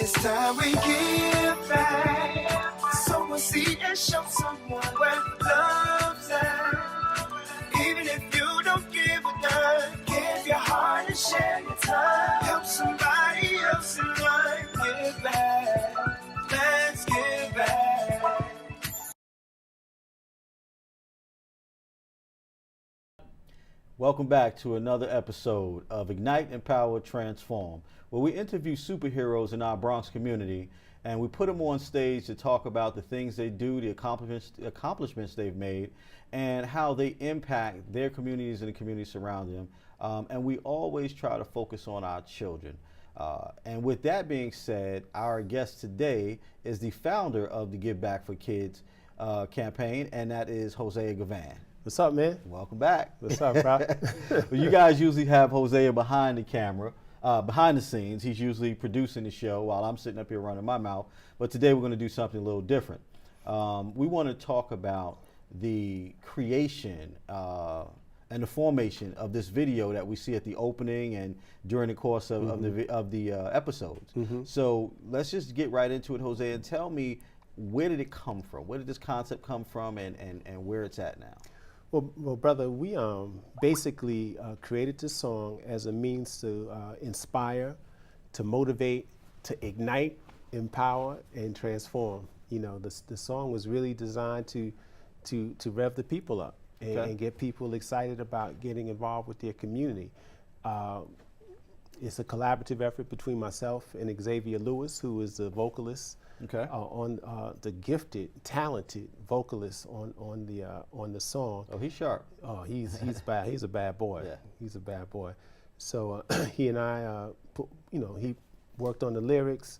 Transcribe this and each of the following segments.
It's time we give back. Sow a seed and show someone where love's at. Even if you don't give a dime, give your heart and share your time. Help somebody else in life. Give back. Let's give back. Welcome back to another episode of Ignite, Empower, Transform, where we interview superheroes in our Bronx community and we put them on stage to talk about the things they do, the accomplishments they've made, and how they impact their communities and the communities surrounding them. And we always try to focus on our children. And with that being said, our guest today is the founder of the Give Back for Kids campaign, and that is Hosea Givan. What's up, man? Welcome back. What's up, bro? Well, you guys usually have Hosea behind the camera, behind the scenes. He's usually producing the show while I'm sitting up here running my mouth. But today we're going to do something a little different. We want to talk about the creation and the formation of this video that we see at the opening and during the course of the episodes. So let's just get right into it, Hosea, and tell me, where did it come from? Where did this concept come from, and where it's at now? Well, brother, we basically created this song as a means to inspire, to motivate, to ignite, empower, and transform. You know, the song was really designed to rev the people up and get people excited about getting involved with their community. It's a collaborative effort between myself and Xavier Lewis, who is the vocalist. On the gifted, talented vocalist on the song. Oh, he's sharp. Oh, he's bad. He's a bad boy. Yeah. He's a bad boy. So he and I, he worked on the lyrics,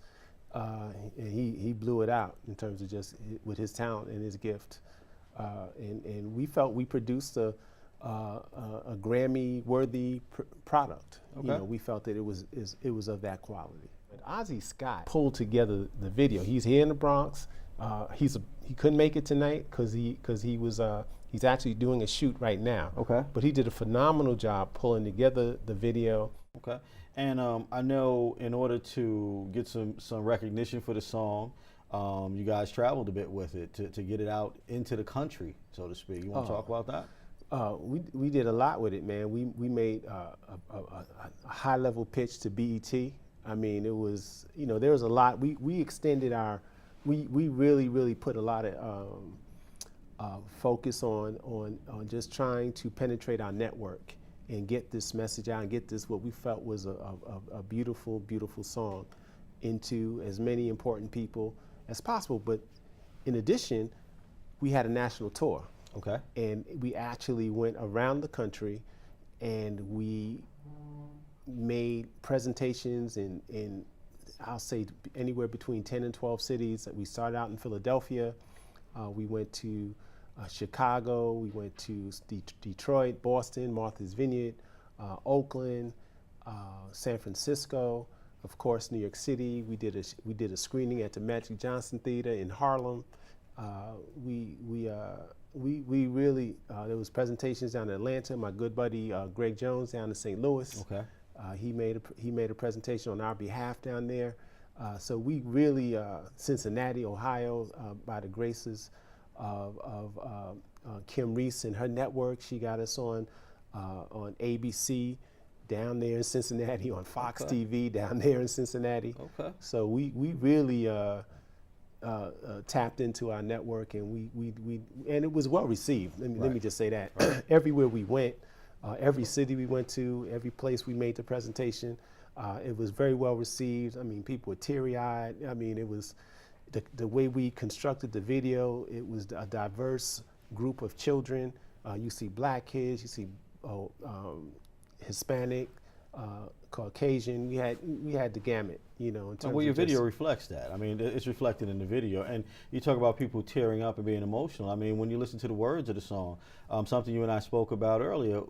and he blew it out in terms of just with his talent and his gift. And we felt we produced a Grammy-worthy product. Okay. You know, we felt that it was of that quality. Ozzy Scott pulled together the video. He's here in the Bronx. He couldn't make it tonight because he's actually doing a shoot right now. Okay. But he did a phenomenal job pulling together the video. Okay. And I know in order to get some recognition for the song, you guys traveled a bit with it to get it out into the country, so to speak. You want to talk about that? We did a lot with it, man. We made a high level pitch to BET. I mean, it was, there was a lot. We extended we really put a lot of focus on just trying to penetrate our network and get this message out and get this, what we felt was a beautiful, beautiful song into as many important people as possible. But in addition, we had a national tour. Okay. And we actually went around the country and we made presentations in I'll say anywhere between 10 and 12 cities. We started out in Philadelphia. We went to Chicago. We went to Detroit, Boston, Martha's Vineyard, Oakland, San Francisco, of course, New York City. We did a screening at the Magic Johnson Theater in Harlem. We really there was presentations down in Atlanta. My good buddy Greg Jones down in St. Louis. Okay. He made a presentation on our behalf down there. So we really, Cincinnati, Ohio, by the graces of Kim Reese and her network, she got us on ABC down there in Cincinnati, on Fox TV down there in Cincinnati. Okay. So we really tapped into our network, and and it was well received. Let me just say that. Right. Everywhere we went. Every city we went to, every place we made the presentation, it was very well received. I mean, people were teary-eyed. I mean, it was the way we constructed the video. It was a diverse group of children. You see black kids, you see Hispanic, Caucasian. We had the gamut, in terms well, your of video reflects that. I mean, it's reflected in the video. And you talk about people tearing up and being emotional. I mean, when you listen to the words of the song, something you and I spoke about earlier,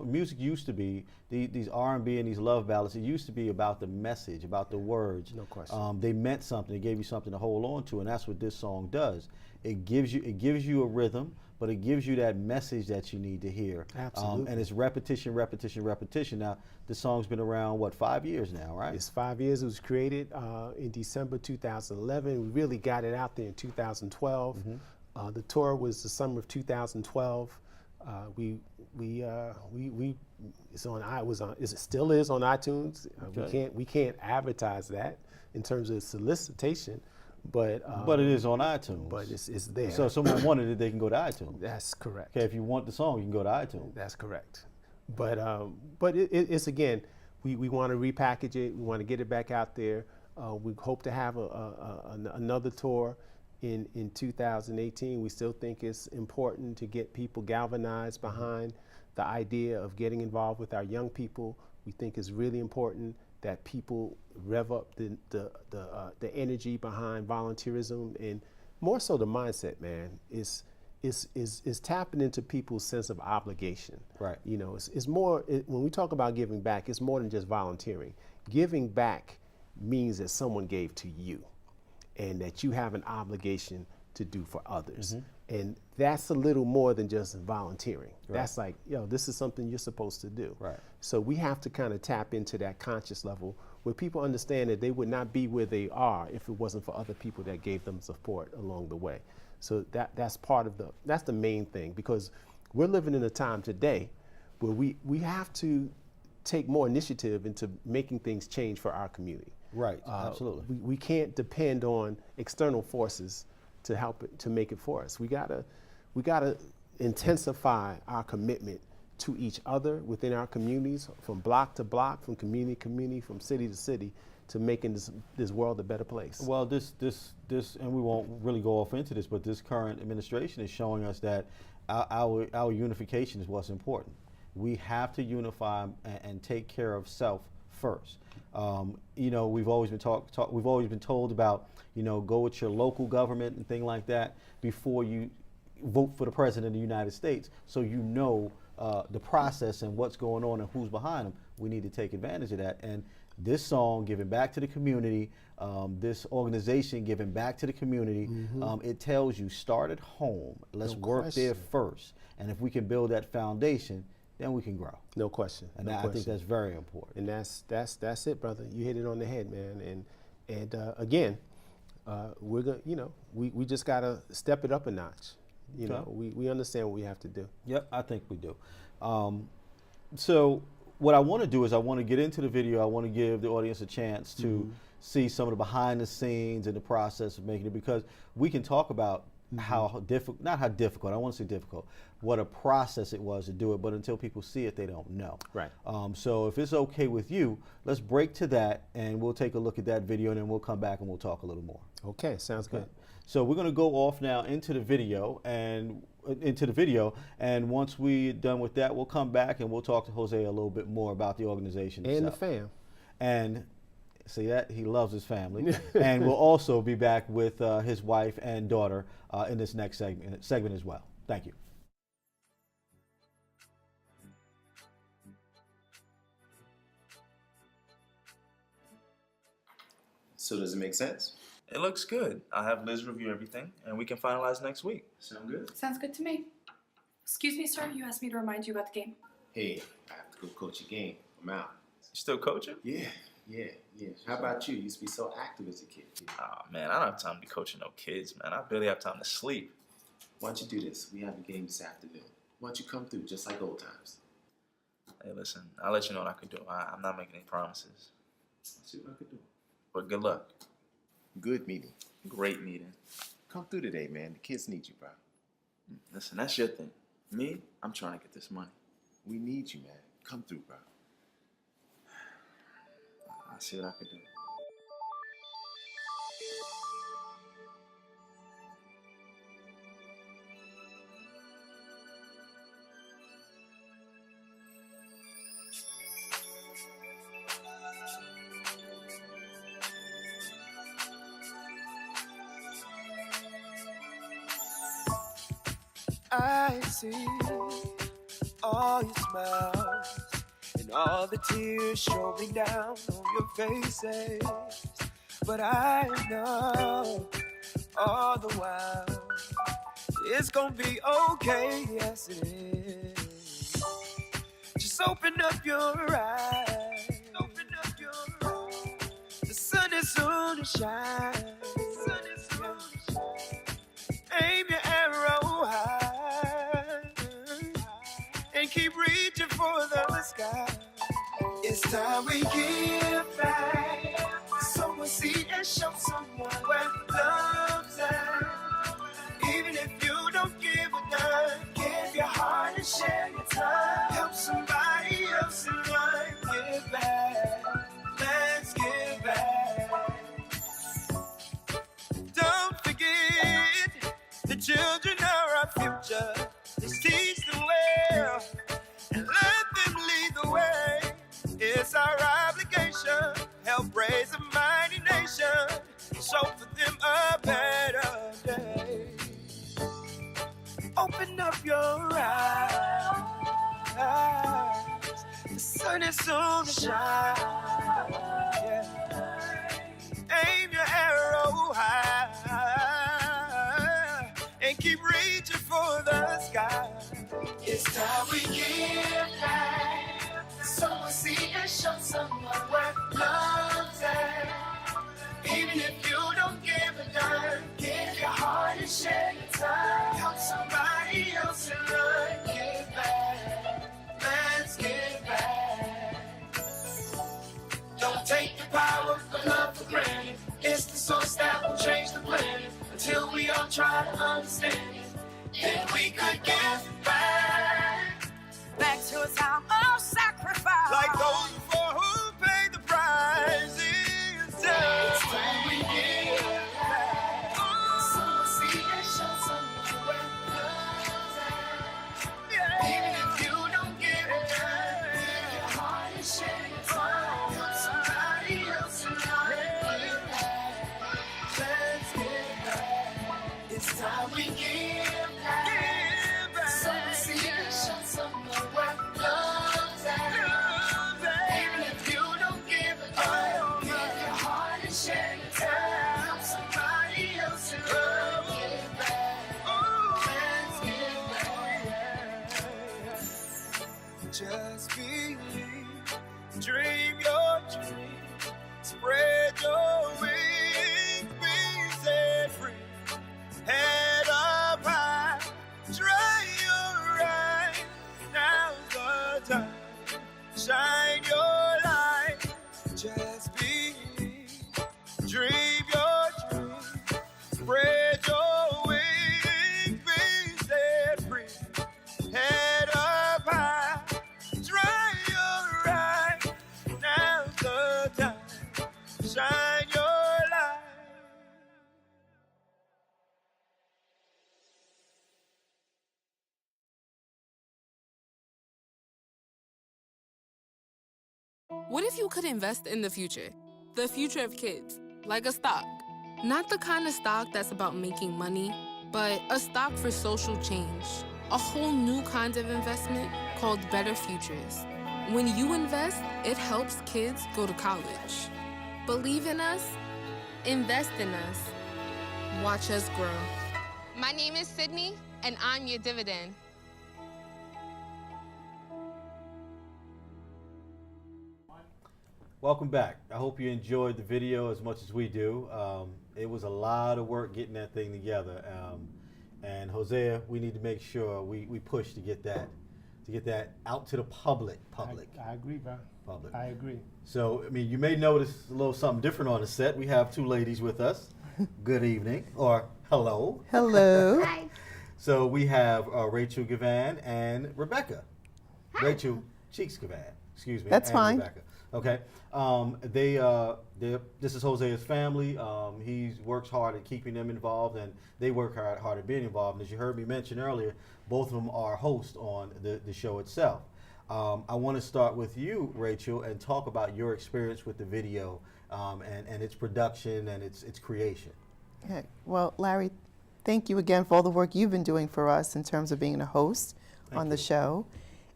music used to be, these R&B and these love ballads, it used to be about the message, about the words. No question. They meant something. They gave you something to hold on to, and that's what this song does. It gives you a rhythm, but it gives you that message that you need to hear. Absolutely. And it's repetition, repetition, repetition. Now, the song's been around, what, 5 years now, right? It's 5 years. It was created in December 2011. We really got it out there in 2012. The tour was the summer of 2012. It's on. It still is on iTunes. We can't advertise that in terms of solicitation, but it is on iTunes. But it's there. So if someone wanted it, they can go to iTunes. That's correct. Okay, if you want the song, you can go to iTunes. That's correct. But it's again, we want to repackage it. We want to get it back out there. We hope to have another tour in 2018. We still think it's important to get people galvanized behind the idea of getting involved with our young people. We think it's really important that people rev up the energy behind volunteerism, and more so the mindset, man, is tapping into people's sense of obligation. Right. You know, it's more, when we talk about giving back, it's more than just volunteering. Giving back means that someone gave to you and that you have an obligation to do for others. And that's a little more than just volunteering. Right. That's like, this is something you're supposed to do. Right. So we have to kind of tap into that conscious level where people understand that they would not be where they are if it wasn't for other people that gave them support along the way. So that's part of that's the main thing, because we're living in a time today where we have to take more initiative into making things change for our community. Right, absolutely. We can't depend on external forces to help it, to make it for us. We gotta intensify our commitment to each other within our communities, from block to block, from community to community, from city to city, to making this world a better place. Well, this, and we won't really go off into this, but this current administration is showing us that our unification is what's important. We have to unify and take care of self first. We've always been told about, go with your local government and things like that before you vote for the president of the United States, so the process and what's going on and who's behind them. We need to take advantage of that. And this song, Giving Back to the Community, this organization, Giving Back to the Community, it tells you, start at home. Let's work there first. And if we can build that foundation, then we can grow. No question. And I think that's very important. And that's it, brother. You hit it on the head, man. And again, we're gonna, we just gotta step it up a notch. We understand what we have to do. Yep, I think we do. So what I want to do is I want to get into the video. I want to give the audience a chance to see some of the behind the scenes and the process of making it, because we can talk about how difficult, not how difficult, I don't want to say difficult, what a process it was to do it, but until people see it, they don't know. Right. So if it's okay with you, let's break to that and we'll take a look at that video, and then we'll come back and we'll talk a little more. Okay, sounds good. So we're going to go off now into the video, and once we're done with that, we'll come back and we'll talk to Jose a little bit more about the organization and itself. the fam. And see that he loves his family. And we'll also be back with his wife and daughter in this next segment as well. Thank you. So does it make sense? It looks good. I'll have Liz review everything, and we can finalize next week. Sound good? Sounds good to me. Excuse me, sir. You asked me to remind you about the game. Hey, I have to go coach a game. I'm out. You still coaching? Yeah. How about you? You used to be so active as a kid. Oh, man, I don't have time to be coaching no kids, man. I barely have time to sleep. Why don't you do this? We have a game this afternoon. Why don't you come through, just like old times? Hey, listen, I'll let you know what I can do. I'm not making any promises. Let's see what I can do. But good luck. Good meeting. Great meeting. Come through today, man. The kids need you, bro. Listen, that's your thing. Me, I'm trying to get this money. We need you, man. Come through, bro. I'll see what I can do. I see all your smiles and all the tears showing down on your faces. But I know all the while it's gonna be okay, yes it is. Just open up your eyes soon to shine. Aim your arrow high and keep reaching for the sky. It's time we give back. Sow a seed and show someone where love's at. Even if you don't give a dime, give your heart and share your time. Help somebody else in life. Give back. Let's give back. Don't forget, the children are our future. Let's teach them well and let them lead the way. It's our obligation. Help raise a mighty nation. Show for them a better day. Open up your eyes. The sun is soon to shine. Yeah. Aim your arrow high and keep reaching for the sky. It's time we give back. Sow a seed and show someone where love's at. Even if you don't give a dime, give your heart and share your time. Help somebody else in life. Give back. Let's give back. Don't take the power of love for granted. It's the source that will change the planet. Until we all try to understand it, then we could give back. Back to a time of sacrifice. Like those before who paid the price. It's time we give back. Sow a seed and show someone where love's at. Even if you don't give a dime, give your heart and share your time. Help somebody else in life. Give back. Let's give back. It's time we give back. Sow a seed and show someone where love's at. Even if you don't give a dime, give your heart and share your time. Help somebody else in love. Give back. Let's give back. Just believe, dream your dream, spread your wings, be set free. Head up high, try your eyes. Now's the time, shine your light. Just believe, dream your dream, spread your wings, be set free. Head up high, try your eyes. Now's the time, shine your light. What if you could invest in the future of kids, like a stock? Not the kind of stock that's about making money, but a stock for social change. A whole new kind of investment called Better Futures. When you invest, it helps kids go to college. Believe in us, invest in us, watch us grow. My name is Sydney, and I'm your dividend. Welcome back. I hope you enjoyed the video as much as we do. It was a lot of work getting that thing together. And Hosea, we need to make sure we push to get that out to the public. I agree, bro. Public. I agree. So, I mean, you may notice a little something different on the set. We have two ladies with us. Good evening, or hello. Hello. Hi. So we have Rachel Givan and Rebecca. Hi. Rachel Cheeks Givan, excuse me. That's and fine. Rebecca. Okay. This is Hosea's family. He works hard at keeping them involved, and they work hard at being involved. And as you heard me mention earlier, both of them are hosts on the show itself. I want to start with you, Rachel, and talk about your experience with the video and its production and its creation. Okay. Well, Larry, thank you again for all the work you've been doing for us in terms of being a host on the show.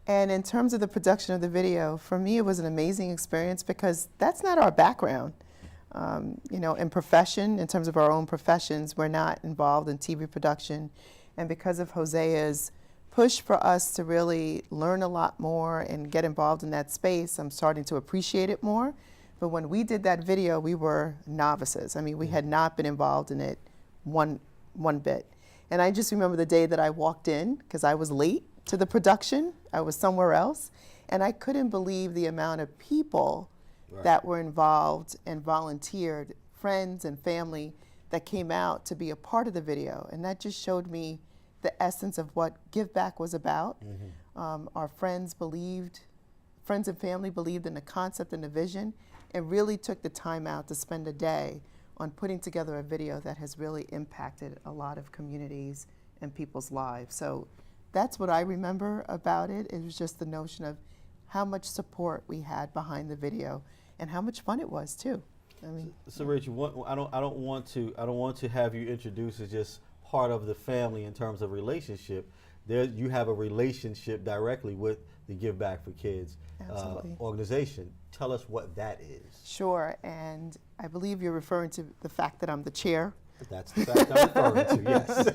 And in terms of the production of the video, for me, it was an amazing experience because that's not our background. You know, in profession, in terms of our own professions, we're not involved in TV production. And because of Hosea's push for us to really learn a lot more and get involved in that space, I'm starting to appreciate it more. But when we did that video, we were novices. I mean, we had not been involved in it one bit. And I just remember the day that I walked in, because I was late to the production. I was somewhere else. And I couldn't believe the amount of people that were involved and volunteered, friends and family that came out to be a part of the video. And that just showed me the essence of what Give Back was about. Our friends and family believed in the concept and the vision, and really took the time out to spend a day on putting together a video that has really impacted a lot of communities and people's lives. So that's what I remember about it. It was just the notion of how much support we had behind the video and how much fun it was too. I mean, so Rachel, I don't want to have you introduce as just part of the family in terms of relationship. There, you have a relationship directly with the Give Back for Kids organization. Tell us what that is. Sure, and I believe you're referring to the fact that I'm the chair. That's the fact I'm referring to, yes.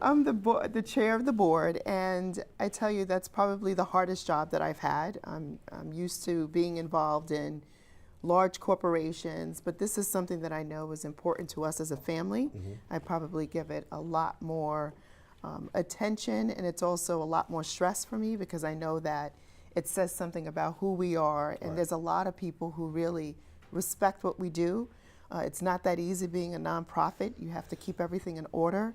I'm the chair of the board, and I tell you that's probably the hardest job that I've had. I'm used to being involved in large corporations, but this is something that I know is important to us as a family. I probably give it a lot more attention, and it's also a lot more stress for me because I know that it says something about who we are, and there's a lot of people who really respect what we do. It's not that easy being a nonprofit. You have to keep everything in order,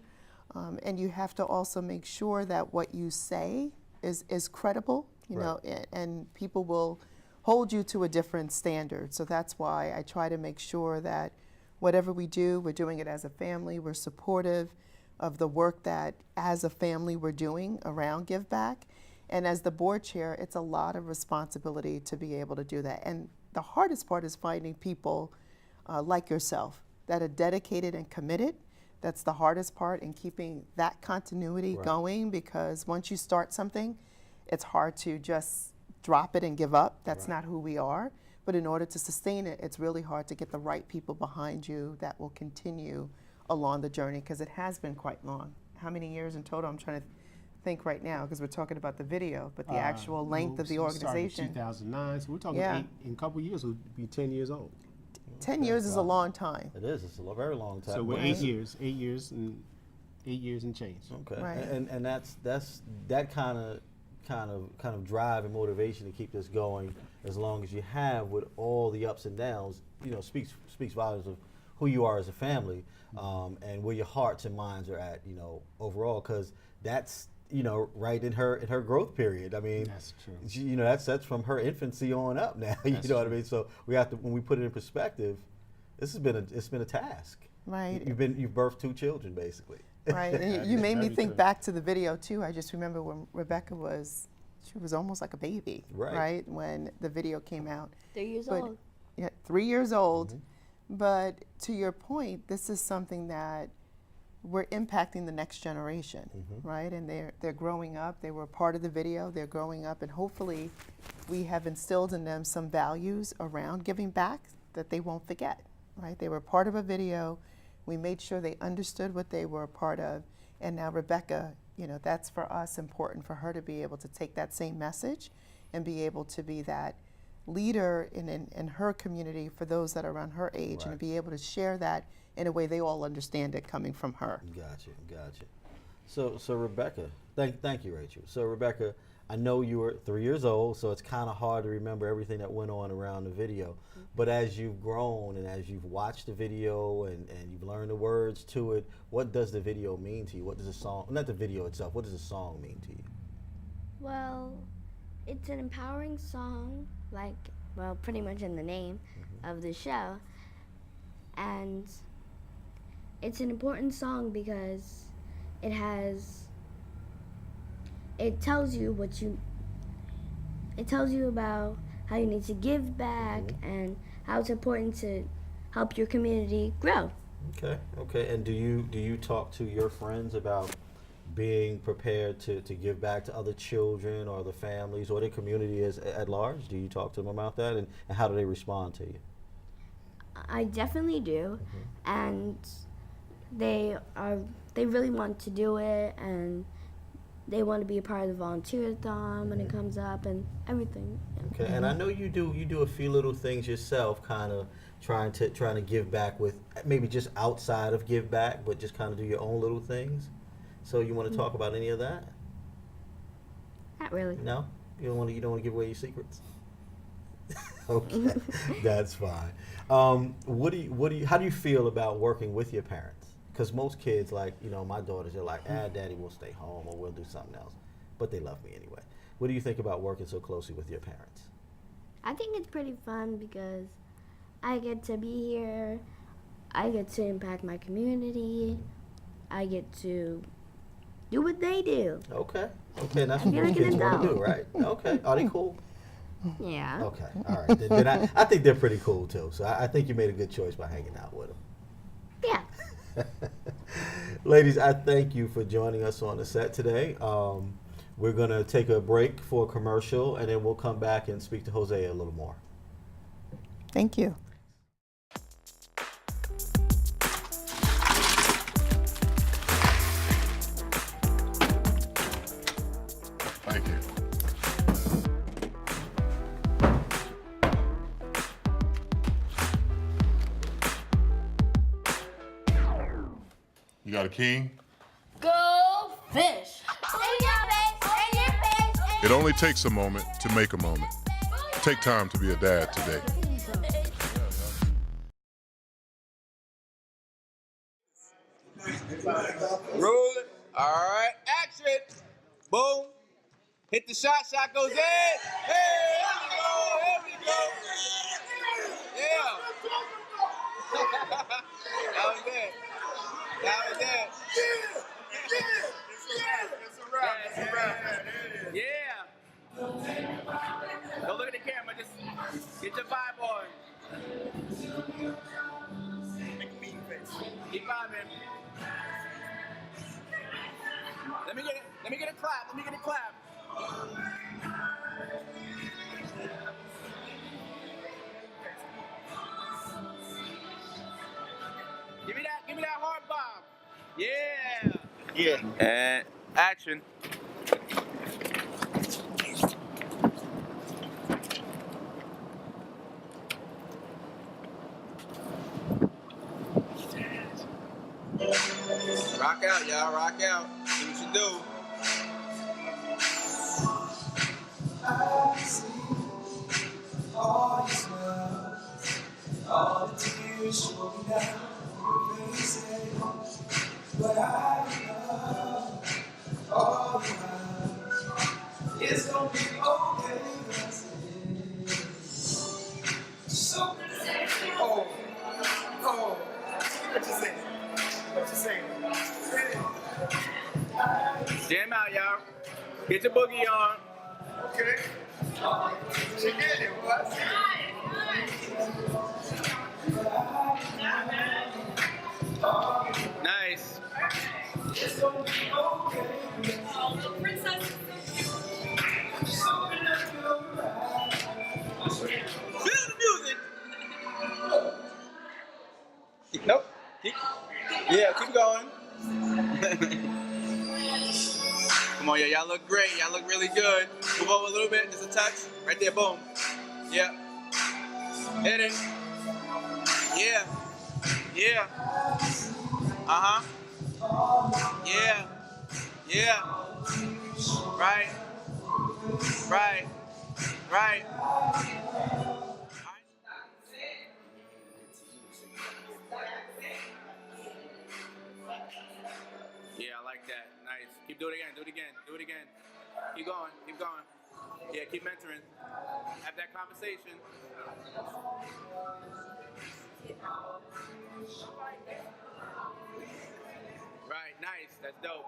and you have to also make sure that what you say is credible, you know, and people will hold you to a different standard. So that's why I try to make sure that whatever we do, we're doing it as a family, we're supportive of the work that as a family we're doing around Give Back. And as the board chair, it's a lot of responsibility to be able to do that. And the hardest part is finding people like yourself that are dedicated and committed. That's the hardest part, in keeping that continuity going, because once you start something, it's hard to just drop it and give up. That's not who we are. But in order to sustain it, it's really hard to get the right people behind you that will continue along the journey, because it has been quite long. How many years in total? I'm trying to think right now, because we're talking about the video, but the actual length of the organization. 2009, so we're talking in a couple of years, we'll be 10 years old. 10 years is a long time. It is. It's a very long time. So we're 8 years and change. Okay. Right. And that's that kind of drive and motivation to keep this going as long as you have, with all the ups and downs, you know, speaks volumes of who you are as a family, and where your hearts and minds are at, you know, overall, because that's, you know, right in her growth period. I mean, that's true. You know, that's from her infancy on up now. You know what I mean? So we have to, when we put it in perspective, it's been a task. Right. You've birthed 2 children basically. Right. And you made me think back to the video too. I just remember when Rebecca was almost like a baby, right? When the video came out. 3 years old. Yeah, 3 years old. But to your point, this is something that we're impacting the next generation, right? And they're growing up. They were part of the video. They're growing up, and hopefully we have instilled in them some values around giving back that they won't forget, right? They were part of a video. We made sure they understood what they were a part of. And now Rebecca, you know, that's for us important for her to be able to take that same message and be able to be that leader in her community for those that are around her age, and to be able to share that in a way they all understand it coming from her. Gotcha. So Rebecca, thank you, Rachel. So Rebecca, I know you were 3 years old, so it's kind of hard to remember everything that went on around the video. But as you've grown and as you've watched the video and you've learned the words to it, what does the video mean to you? What does the song, not the video itself, what does the song mean to you? Well, it's an empowering song, like, well, pretty much in the name of the show. And it's an important song because it tells you about how you need to give back and how it's important to help your community grow. Okay. And do you talk to your friends about being prepared to give back to other children or the families or the community at large? Do you talk to them about that, and how do they respond to you? I definitely do, and they really want to do it, and they want to be a part of the volunteer-a-thon when it comes up and everything. Yeah. Okay, and I know you do a few little things yourself, kind of trying to give back with maybe just outside of give back, but just kind of do your own little things. So you want to talk about any of that? Not really. No, you don't want to give away your secrets. Okay, that's fine. How do you feel about working with your parents? Because most kids, like, my daughters, are like, daddy will stay home or we'll do something else. But they love me anyway. What do you think about working so closely with your parents? I think it's pretty fun because I get to be here, I get to impact my community, I get to do what they do. Okay, and that's what most kids want to do, right? Okay, are they cool? Yeah. Okay, all right. Then I think they're pretty cool too. So I think you made a good choice by hanging out with them. Yeah. Ladies, I thank you for joining us on the set today. We're going to take a break for a commercial, and then we'll come back and speak to Hosea a little more. Thank you. Thank you. You got a king? Go fish. It only takes a moment to make a moment. Take time to be a dad today. Roll it. All right, action. Boom. Hit the shot. Shot goes in. Hey, here we go. Yeah. That was it. It's a wrap. Yeah. Don't look at the camera. Just get your vibe on. Make a mean face. Keep vibing. Let me get a clap. Give me that hard bob. Yeah. And action. Rock out, y'all. Rock out. Do what you do. I see all your smiles, all the tears rolling down your faces, but I love all the while. It's gonna be okay. So, what you saying? Jam out, y'all. Get your boogie on. Okay. She get it, what? Nice. Feel the music. Nope. Keep going. Come on, y'all look great. Y'all look really good. Move over a little bit, just a touch. Right there, boom. Yeah. Hit it. Yeah. Uh-huh. Yeah. Right. Yeah, I like that. Nice. Keep doing it again. Keep going. Yeah, keep mentoring. Have that conversation. Right, nice. That's dope.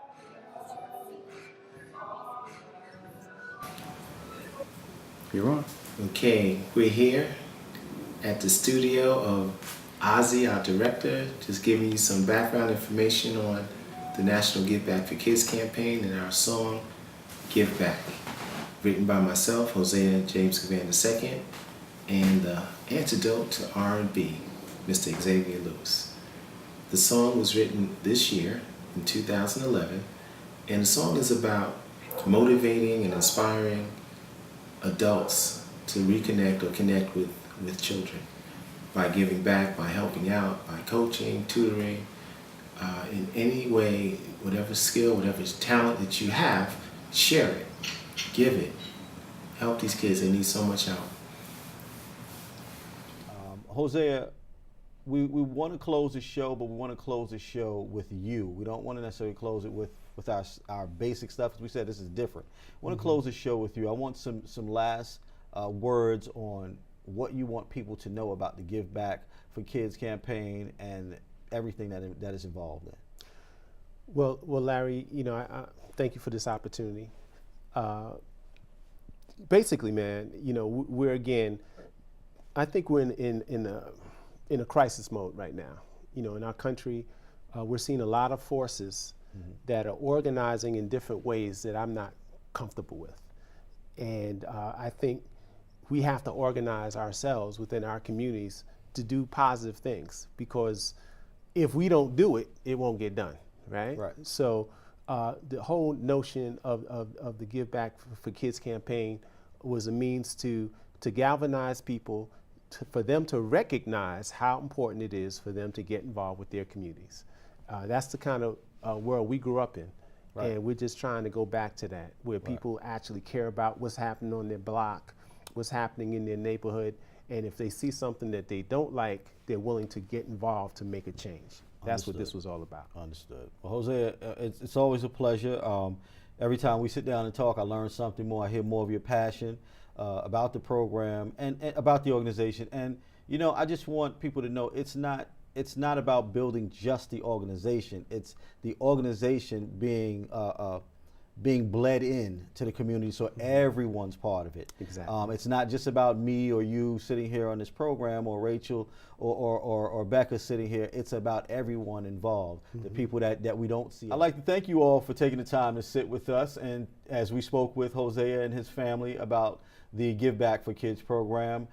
You're on. Okay, we're here at the studio of Ozzy, our director, just giving you some background information on the National Give Back for Kids campaign and our song, Give Back, written by myself, Hosea James Givan II, and the antidote to R&B, Mr. Xavier Lewis. The song was written this year, in 2011, and the song is about motivating and inspiring adults to reconnect or connect with children by giving back, by helping out, by coaching, tutoring, in any way, whatever skill, whatever talent that you have, share it, give it, help these kids. They need so much help. Hosea, we want to close the show, but we want to close the show with you. We don't want to necessarily close it with our basic stuff. As we said, this is different. I want to close the show with you. I want some last words on what you want people to know about the Give Back for Kids campaign and everything that is involved in. Well, Larry, I thank you for this opportunity. Basically, man, we're again, I think we're in a crisis mode right now. In our country, we're seeing a lot of forces that are organizing in different ways that I'm not comfortable with. And I think we have to organize ourselves within our communities to do positive things, because if we don't do it, it won't get done, right? So the whole notion of the Give Back for Kids campaign was a means to galvanize people, for them to recognize how important it is for them to get involved with their communities. That's the kind of world we grew up in. And we're just trying to go back to that, where people actually care about what's happening on their block, what's happening in their neighborhood, and if they see something that they don't like, they're willing to get involved to make a change. That's what this was all about. Understood. Well, Hosea, it's always a pleasure. Every time we sit down and talk, I learn something more. I hear more of your passion about the program and about the organization. And I just want people to know it's not about building just the organization. It's the organization being bled in to the community, so everyone's part of it. Exactly. It's not just about me or you sitting here on this program, or Rachel or Becca sitting here. It's about everyone involved, the people that we don't see. I'd like to thank you all for taking the time to sit with us, and as we spoke with Hosea and his family about the Give Back for Kids program.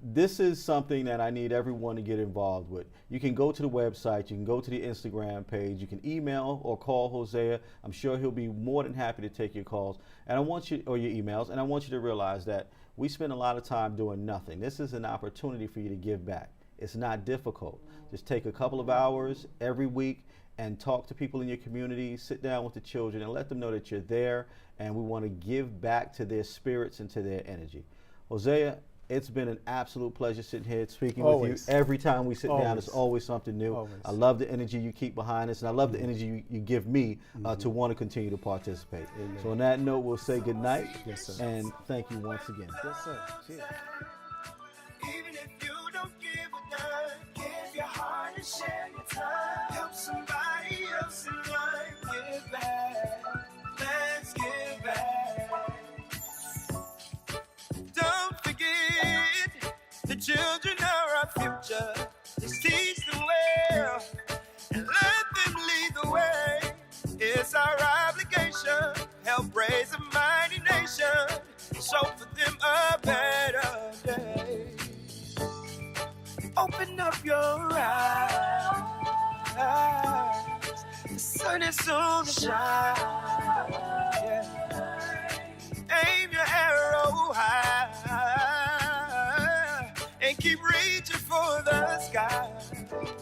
This is something that I need everyone to get involved with. You can go to the website, you can go to the Instagram page, you can email or call Hosea. I'm sure he'll be more than happy to take your calls, and I want you, or your emails, and I want you to realize that we spend a lot of time doing nothing. This is an opportunity for you to give back. It's not difficult. Just take a couple of hours every week and talk to people in your community, sit down with the children and let them know that you're there, and we want to give back to their spirits and to their energy. Hosea, it's been an absolute pleasure sitting here speaking with you. Every time we sit down, it's always something new. I love the energy you keep behind us, and I love the energy you give me to want to continue to participate. Amen. So on that note, we'll say good night. Yes, sir. And thank you once again. Yes, sir. Cheers. Even if you don't give a dime, give your heart and share your time. Help somebody else in life. Give back. Let's give back. Don't forget, the children are our future. Let's teach them well and let them lead the way. It's our obligation. Help raise a mighty nation. Show for them a better day. Open up your eyes. The sun is soon to shine. Yeah. Aim your arrow high and keep reaching for the sky.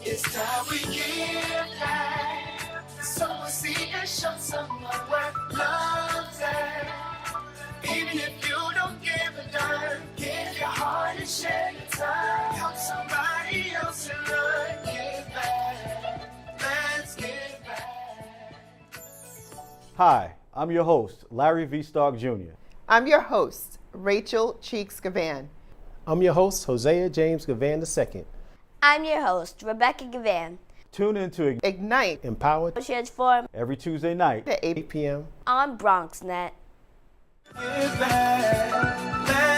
It's time we give back. Sow a seed and show someone where love's at. Even if you don't give a dime, give your heart and share your time. Help somebody else in life. Give back. Let's give back. Hi, I'm your host, Larry V. Starke Jr. I'm your host, Rachel Cheeks Givan. I'm your host, Hosea James Givan II. I'm your host, Rebecca Givan. Tune in to Ignite, Empower, Transform every Tuesday night at 8 p.m. on BronxNet. Give back.